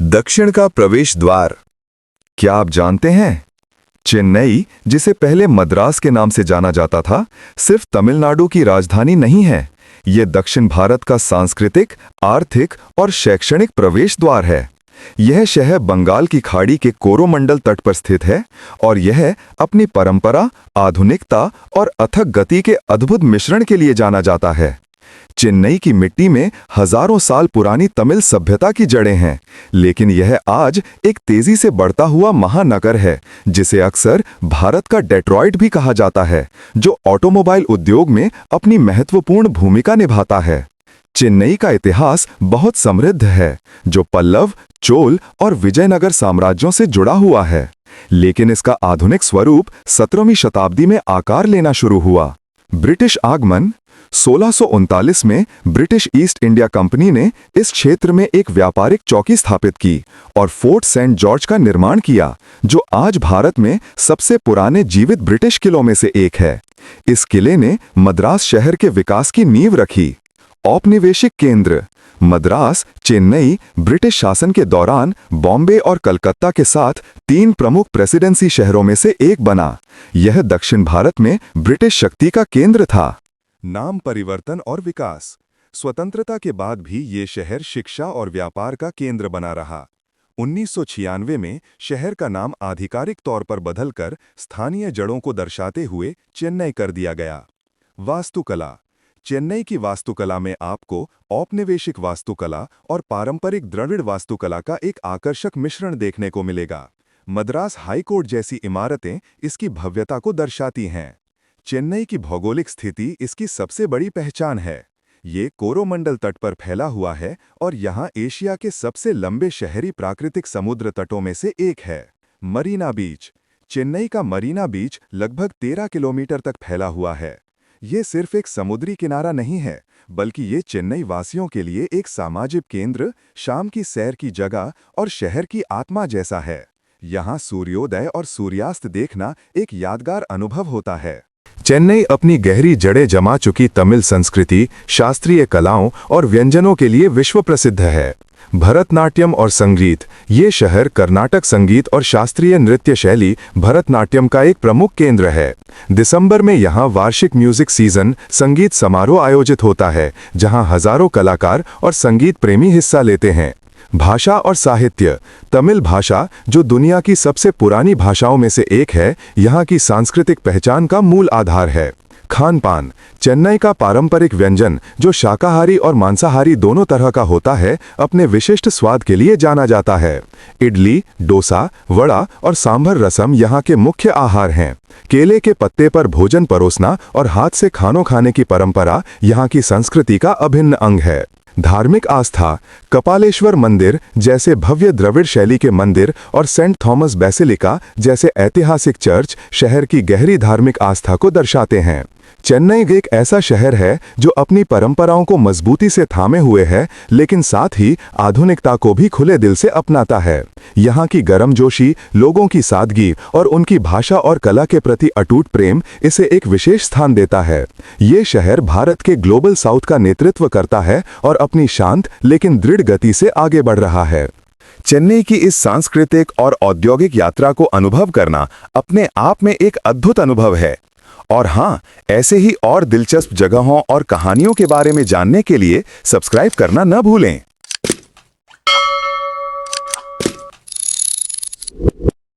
दक्षिण का प्रवेश द्वार। क्या आप जानते हैं, चेन्नई, जिसे पहले मद्रास के नाम से जाना जाता था, सिर्फ तमिलनाडु की राजधानी नहीं है। ये दक्षिण भारत का सांस्कृतिक, आर्थिक और शैक्षणिक प्रवेश द्वार है। यह शहर बंगाल की खाड़ी के कोरोमंडल तट पर स्थित है और यह अपनी परंपरा, आधुनिकता और अथक गति के अद्भुत मिश्रण के लिए जाना जाता है। चेन्नई की मिट्टी में हजारों साल पुरानी तमिल सभ्यता की जड़ें हैं, लेकिन यह आज एक तेजी से बढ़ता हुआ महानगर है, जिसे अक्सर भारत का डेट्रॉइट भी कहा जाता है, जो ऑटोमोबाइल उद्योग में अपनी महत्वपूर्ण भूमिका निभाता है। चेन्नई का इतिहास बहुत समृद्ध है, जो पल्लव, चोल और विजयनगर साम्राज्यों से जुड़ा हुआ है, लेकिन इसका आधुनिक स्वरूप 17वीं शताब्दी में आकार लेना शुरू हुआ। ब्रिटिश आगमन। 1639 में ब्रिटिश ईस्ट इंडिया कंपनी ने इस क्षेत्र में एक व्यापारिक चौकी स्थापित की और फोर्ट सेंट जॉर्ज का निर्माण किया, जो आज भारत में सबसे पुराने जीवित ब्रिटिश किलों में से एक है। इस किले ने मद्रास शहर के विकास की नींव रखी। औपनिवेशिक केंद्र। मद्रास, चेन्नई ब्रिटिश शासन के दौरान बॉम्बे और कलकत्ता के साथ 3 प्रमुख प्रेसिडेंसी शहरों में से एक बना। यह दक्षिण भारत में ब्रिटिश शक्ति का केंद्र था। नाम परिवर्तन और विकास। स्वतंत्रता के बाद भी ये शहर शिक्षा और व्यापार का केंद्र बना रहा। 1996 में शहर का नाम आधिकारिक तौर पर बदलकर स्थानीय जड़ों को दर्शाते हुए चेन्नई कर दिया गया। वास्तुकला। चेन्नई की वास्तुकला में आपको औपनिवेशिक वास्तुकला और पारंपरिक द्रविड़ वास्तुकला का एक आकर्षक मिश्रण देखने को मिलेगा। मद्रास हाईकोर्ट जैसी इमारतें इसकी भव्यता को दर्शाती हैं। चेन्नई की भौगोलिक स्थिति इसकी सबसे बड़ी पहचान है। ये कोरोमंडल तट पर फैला हुआ है और यहाँ एशिया के सबसे लंबे शहरी प्राकृतिक समुद्र तटों में से एक है। मरीना बीच। चेन्नई का मरीना बीच लगभग 13 किलोमीटर तक फैला हुआ है। ये सिर्फ एक समुद्री किनारा नहीं है, बल्कि ये चेन्नई वासियों के लिए एक सामाजिक केंद्र, शाम की सैर की जगह और शहर की आत्मा जैसा है। यहाँ सूर्योदय और सूर्यास्त देखना एक यादगार अनुभव होता है। चेन्नई अपनी गहरी जड़ें जमा चुकी तमिल संस्कृति, शास्त्रीय कलाओं और व्यंजनों के लिए विश्व प्रसिद्ध है। भरतनाट्यम और संगीत। ये शहर कर्नाटक संगीत और शास्त्रीय नृत्य शैली भरतनाट्यम का एक प्रमुख केंद्र है। दिसंबर में यहाँ वार्षिक म्यूजिक सीजन संगीत समारोह आयोजित होता है, जहाँ हजारों कलाकार और संगीत प्रेमी हिस्सा लेते हैं। भाषा और साहित्य। तमिल भाषा, जो दुनिया की सबसे पुरानी भाषाओं में से एक है, यहाँ की सांस्कृतिक पहचान का मूल आधार है। खान पान। चेन्नई का पारंपरिक व्यंजन, जो शाकाहारी और मांसाहारी दोनों तरह का होता है, अपने विशिष्ट स्वाद के लिए जाना जाता है। इडली, डोसा, वड़ा और सांभर रसम यहाँ के मुख्य आहार हैं। केले के पत्ते पर भोजन परोसना और हाथ से खानों खाने की परंपरा यहाँ की संस्कृति का अभिन्न अंग है। धार्मिक आस्था। कपालेश्वर मंदिर जैसे भव्य द्रविड़ शैली के मंदिर और सेंट थॉमस बेसिलिका जैसे ऐतिहासिक चर्च शहर की गहरी धार्मिक आस्था को दर्शाते हैं। चेन्नई एक ऐसा शहर है जो अपनी परंपराओं को मजबूती से थामे हुए है, लेकिन साथ ही आधुनिकता को भी खुले दिल से अपनाता है। यहाँ की गर्मजोशी, लोगों की सादगी और उनकी भाषा और कला के प्रति अटूट प्रेम इसे एक विशेष स्थान देता है। ये शहर भारत के ग्लोबल साउथ का नेतृत्व करता है और अपनी शांत लेकिन दृढ़ गति से आगे बढ़ रहा है। चेन्नई की इस सांस्कृतिक और औद्योगिक यात्रा को अनुभव करना अपने आप में एक अद्भुत अनुभव है। और हाँ, ऐसे ही और दिलचस्प जगहों और कहानियों के बारे में जानने के लिए सब्सक्राइब करना न भूलें।